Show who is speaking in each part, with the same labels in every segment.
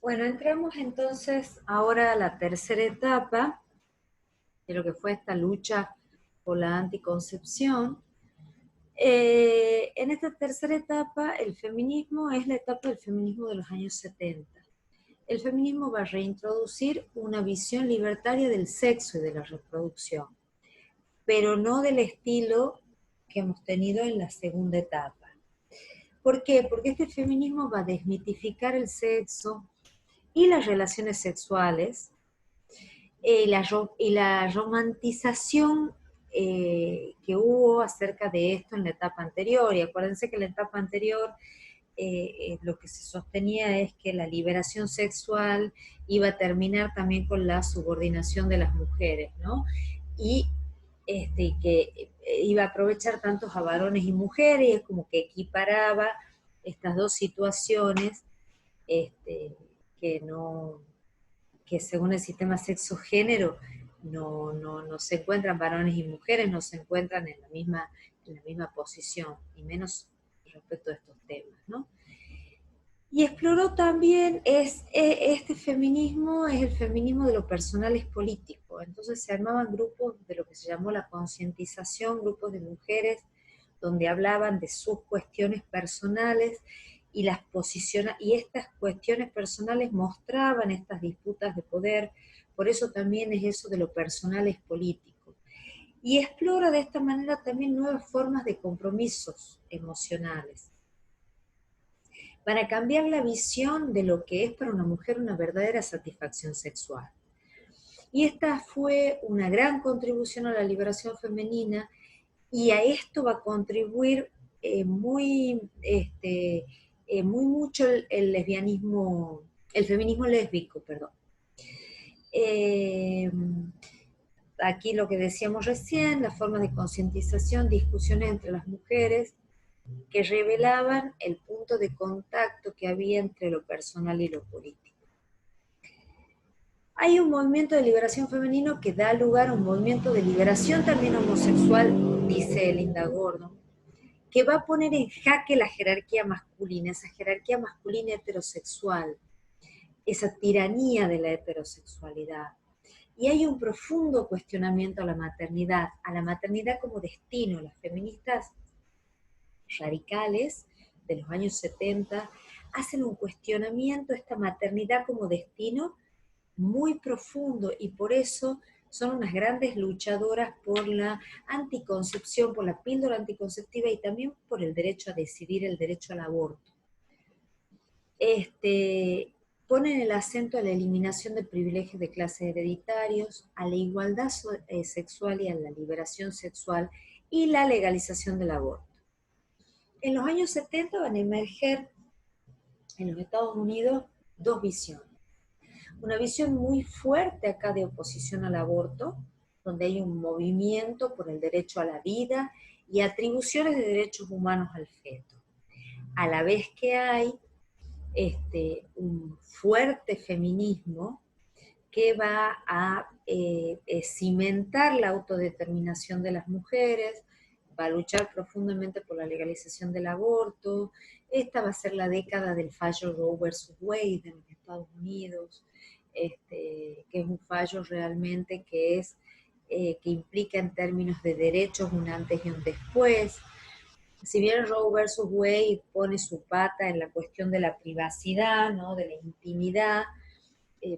Speaker 1: Bueno, entramos entonces ahora a la tercera etapa de lo que fue esta lucha por la anticoncepción. En esta tercera etapa, el feminismo es la etapa del feminismo de los años 70. El feminismo va a reintroducir una visión libertaria del sexo y de la reproducción, pero no del estilo que hemos tenido en la segunda etapa. ¿Por qué? Porque este feminismo va a desmitificar el sexo y las relaciones sexuales, y la romantización que hubo acerca de esto en la etapa anterior. Y acuérdense que en la etapa anterior lo que se sostenía es que la liberación sexual iba a terminar también con la subordinación de las mujeres, ¿no? Y que iba a aprovechar tantos a varones y mujeres, y es como que equiparaba estas dos situaciones, este, que no, que según el sistema sexo-género no se encuentran varones y mujeres, no se encuentran en la misma posición, y menos respecto a estos temas, ¿no? Y exploró también, este feminismo es el feminismo de lo personal es político. Entonces se armaban grupos de lo que se llamó la concientización, grupos de mujeres, donde hablaban de sus cuestiones personales y y estas cuestiones personales mostraban estas disputas de poder. Por eso también es eso de lo personal es político. Y explora de esta manera también nuevas formas de compromisos emocionales, para cambiar la visión de lo que es para una mujer una verdadera satisfacción sexual. Y esta fue una gran contribución a la liberación femenina, y a esto va a contribuir muy mucho el lesbianismo, el feminismo lésbico, perdón. Eh, Aquí lo que decíamos recién, la forma de concientización, discusiones entre las mujeres, que revelaban el punto de contacto que había entre lo personal y lo político. Hay un movimiento de liberación femenino que da lugar a un movimiento de liberación también homosexual, dice Linda Gordon, que va a poner en jaque la jerarquía masculina, esa jerarquía masculina heterosexual, esa tiranía de la heterosexualidad. Y hay un profundo cuestionamiento a la maternidad como destino. Las feministas radicales de los años 70 hacen un cuestionamiento a esta maternidad como destino muy profundo, y por eso son unas grandes luchadoras por la anticoncepción, por la píldora anticonceptiva, y también por el derecho a decidir, el derecho al aborto. Ponen el acento a la eliminación de privilegios de clases hereditarios, a la igualdad sexual y a la liberación sexual, y la legalización del aborto. En los años 70 van a emerger en los Estados Unidos dos visiones. Una visión muy fuerte acá de oposición al aborto, donde hay un movimiento por el derecho a la vida y atribuciones de derechos humanos al feto. A la vez que hay un fuerte feminismo que va a cimentar la autodeterminación de las mujeres, va a luchar profundamente por la legalización del aborto. Esta va a ser la década del fallo Roe versus Wade en los Estados Unidos, que es un fallo realmente que implica en términos de derechos un antes y un después. Si bien Roe versus Wade pone su pata en la cuestión de la privacidad, ¿no?, de la intimidad,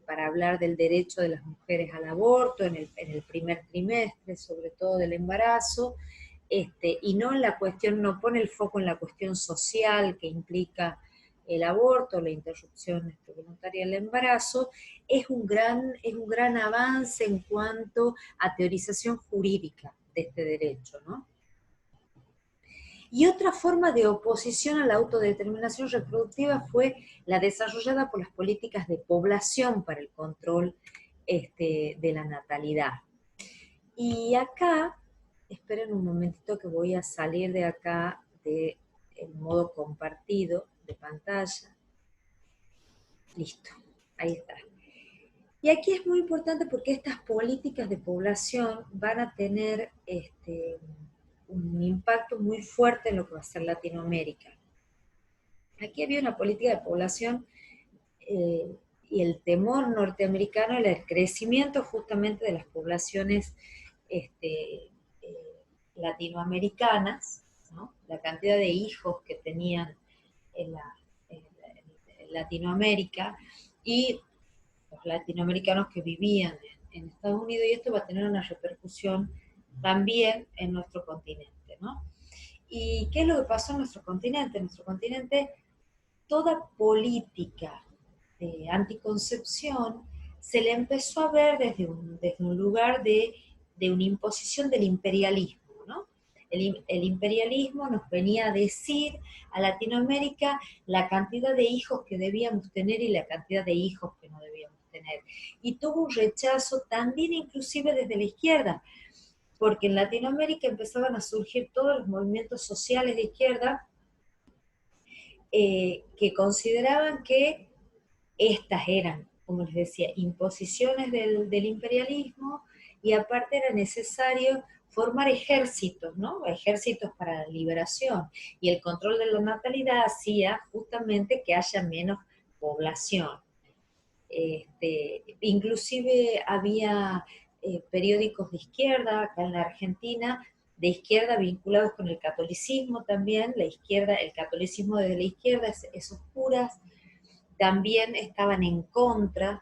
Speaker 1: para hablar del derecho de las mujeres al aborto en el primer trimestre, sobre todo del embarazo, y no en la cuestión, no pone el foco en la cuestión social que implica el aborto, la interrupción voluntaria del embarazo. Es un gran avance en cuanto a teorización jurídica de este derecho, ¿no? Y otra forma de oposición a la autodeterminación reproductiva fue la desarrollada por las políticas de población para el control de la natalidad. Y acá, esperen un momentito que voy a salir de acá del modo compartido de pantalla. Listo, ahí está. Y aquí es muy importante porque estas políticas de población van a tener un impacto muy fuerte en lo que va a ser Latinoamérica. Aquí había una política de población el temor norteamericano era el crecimiento justamente de las poblaciones latinoamericanas, ¿no? La cantidad de hijos que tenían en, en Latinoamérica y los latinoamericanos que vivían en Estados Unidos, y esto va a tener una repercusión también en nuestro continente, ¿no? ¿Y qué es lo que pasó en nuestro continente? En nuestro continente, toda política de anticoncepción se le empezó a ver desde un lugar de una imposición del imperialismo, ¿no? El imperialismo nos venía a decir a Latinoamérica la cantidad de hijos que debíamos tener y la cantidad de hijos que no debíamos tener. Y tuvo un rechazo también inclusive desde la izquierda, porque en Latinoamérica empezaban a surgir todos los movimientos sociales de izquierda que consideraban que estas eran, como les decía, imposiciones del imperialismo, y aparte era necesario formar ejércitos, ¿no? Ejércitos para la liberación. Y el control de la natalidad hacía justamente que haya menos población. Inclusive había periódicos de izquierda acá en la Argentina, de izquierda vinculados con el catolicismo también, la izquierda, el catolicismo desde la izquierda, esos curas también estaban en contra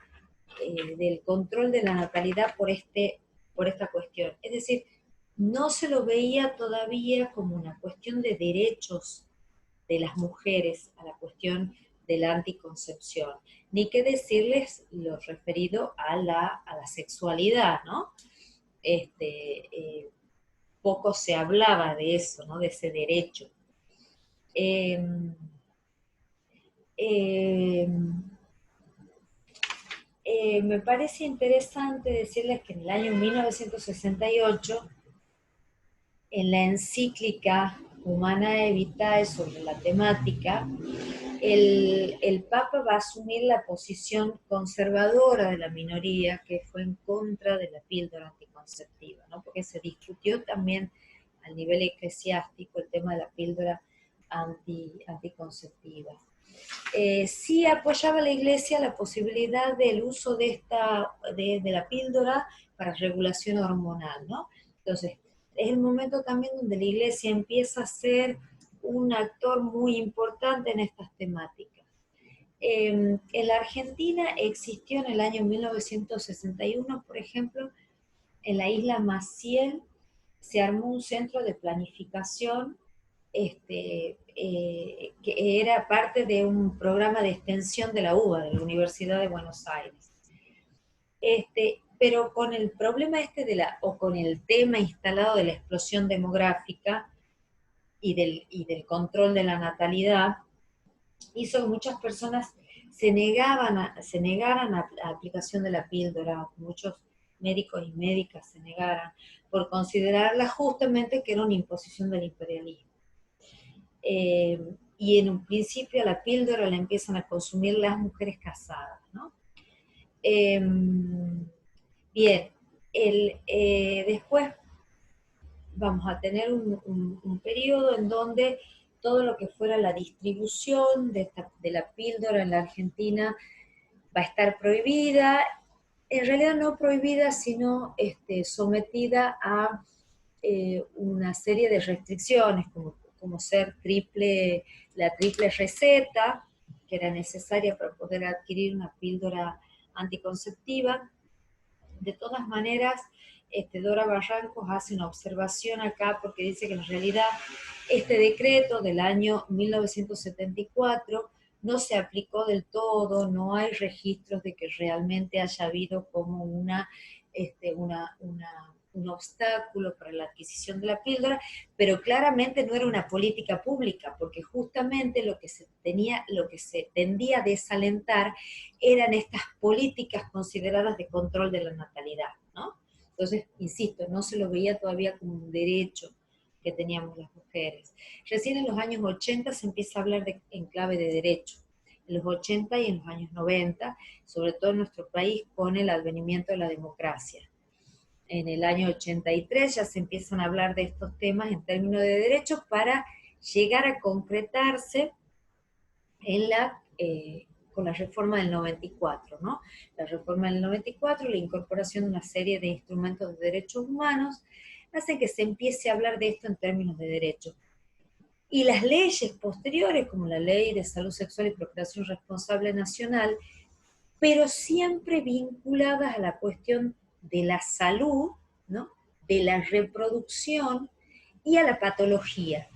Speaker 1: del control de la natalidad por esta cuestión. Es decir, no se lo veía todavía como una cuestión de derechos de las mujeres a la cuestión de la anticoncepción, ni qué decirles lo referido a la sexualidad, ¿no? Poco se hablaba de eso, ¿no? De ese derecho. Eh, eh, Me parece interesante decirles que en el año 1968, en la encíclica Humanae Vitae sobre la temática, el Papa va a asumir la posición conservadora de la minoría que fue en contra de la píldora anticonceptiva, ¿no? Porque se discutió también a nivel eclesiástico el tema de la píldora anticonceptiva. Sí apoyaba la Iglesia la posibilidad del uso de la píldora para regulación hormonal, ¿no? Entonces, es el momento también donde la Iglesia empieza a ser un actor muy importante en estas temáticas. En la Argentina existió en el año 1961, por ejemplo, en la isla Maciel, se armó un centro de planificación que era parte de un programa de extensión de la UBA, de la Universidad de Buenos Aires. Pero con el problema o con el tema instalado de la explosión demográfica y del control de la natalidad, hizo que muchas personas se negaran a la aplicación de la píldora, muchos médicos y médicas se negaran, por considerarla justamente que era una imposición del imperialismo. Y en un principio la píldora la empiezan a consumir las mujeres casadas, ¿no? Bien, después vamos a tener un periodo en donde todo lo que fuera la distribución de la píldora en la Argentina va a estar prohibida, en realidad no prohibida, sino sometida a una serie de restricciones, como ser la triple receta, que era necesaria para poder adquirir una píldora anticonceptiva. De todas maneras, Dora Barrancos hace una observación acá porque dice que en realidad este decreto del año 1974 no se aplicó del todo, no hay registros de que realmente haya habido como un obstáculo para la adquisición de la píldora, pero claramente no era una política pública, porque justamente lo que se tendía a desalentar eran estas políticas consideradas de control de la natalidad, ¿no? Entonces, insisto, no se lo veía todavía como un derecho que teníamos las mujeres. Recién en los años 80 se empieza a hablar en clave de derecho, en los 80 y en los años 90, sobre todo en nuestro país con el advenimiento de la democracia. En el año 83 ya se empiezan a hablar de estos temas en términos de derechos para llegar a concretarse en la con la reforma del 94, ¿no? La reforma del 94, la incorporación de una serie de instrumentos de derechos humanos, hacen que se empiece a hablar de esto en términos de derechos. Y las leyes posteriores, como la Ley de Salud Sexual y Procreación Responsable Nacional, pero siempre vinculadas a la cuestión de la salud, ¿no? De la reproducción y a la patología.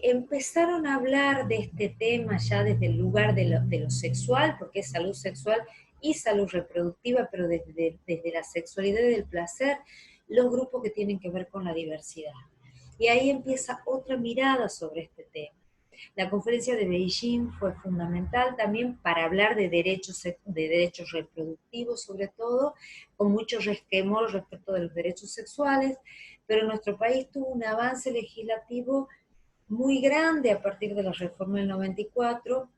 Speaker 1: Empezaron a hablar de este tema ya desde el lugar de lo sexual, porque es salud sexual y salud reproductiva, pero desde la sexualidad y del placer, los grupos que tienen que ver con la diversidad. Y ahí empieza otra mirada sobre este tema. La conferencia de Beijing fue fundamental también para hablar de derechos reproductivos, sobre todo, con mucho resquemor respecto de los derechos sexuales, pero nuestro país tuvo un avance legislativo muy grande a partir de la reforma del 94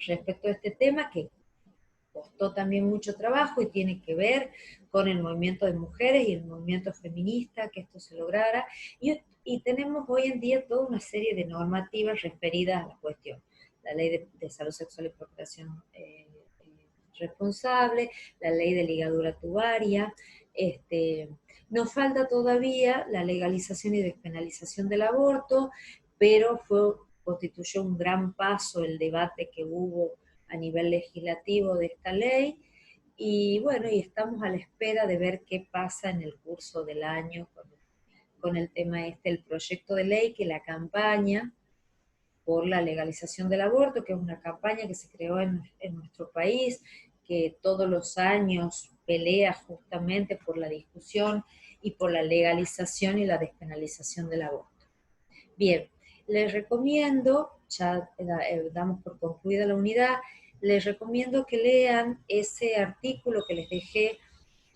Speaker 1: respecto a este tema, que costó también mucho trabajo y tiene que ver con el movimiento de mujeres y el movimiento feminista, que esto se lograra, y tenemos hoy en día toda una serie de normativas referidas a la cuestión. La ley de salud sexual y procreación responsable, la ley de ligadura tubaria, nos falta todavía la legalización y despenalización del aborto, pero constituyó un gran paso el debate que hubo a nivel legislativo de esta ley, y bueno, y estamos a la espera de ver qué pasa en el curso del año con el tema el proyecto de ley, que la campaña por la legalización del aborto, que es una campaña que se creó en nuestro país, que todos los años pelea justamente por la discusión y por la legalización y la despenalización del aborto. Bien, les recomiendo, ya damos por concluida la unidad, les recomiendo que lean ese artículo que les dejé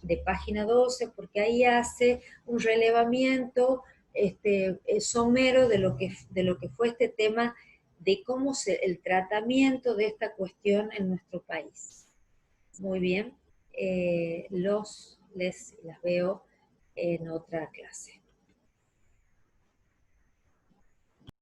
Speaker 1: de página 12, porque ahí hace un relevamiento somero de lo que fue este tema, de cómo el tratamiento de esta cuestión en nuestro país. Muy bien, las veo en otra clase.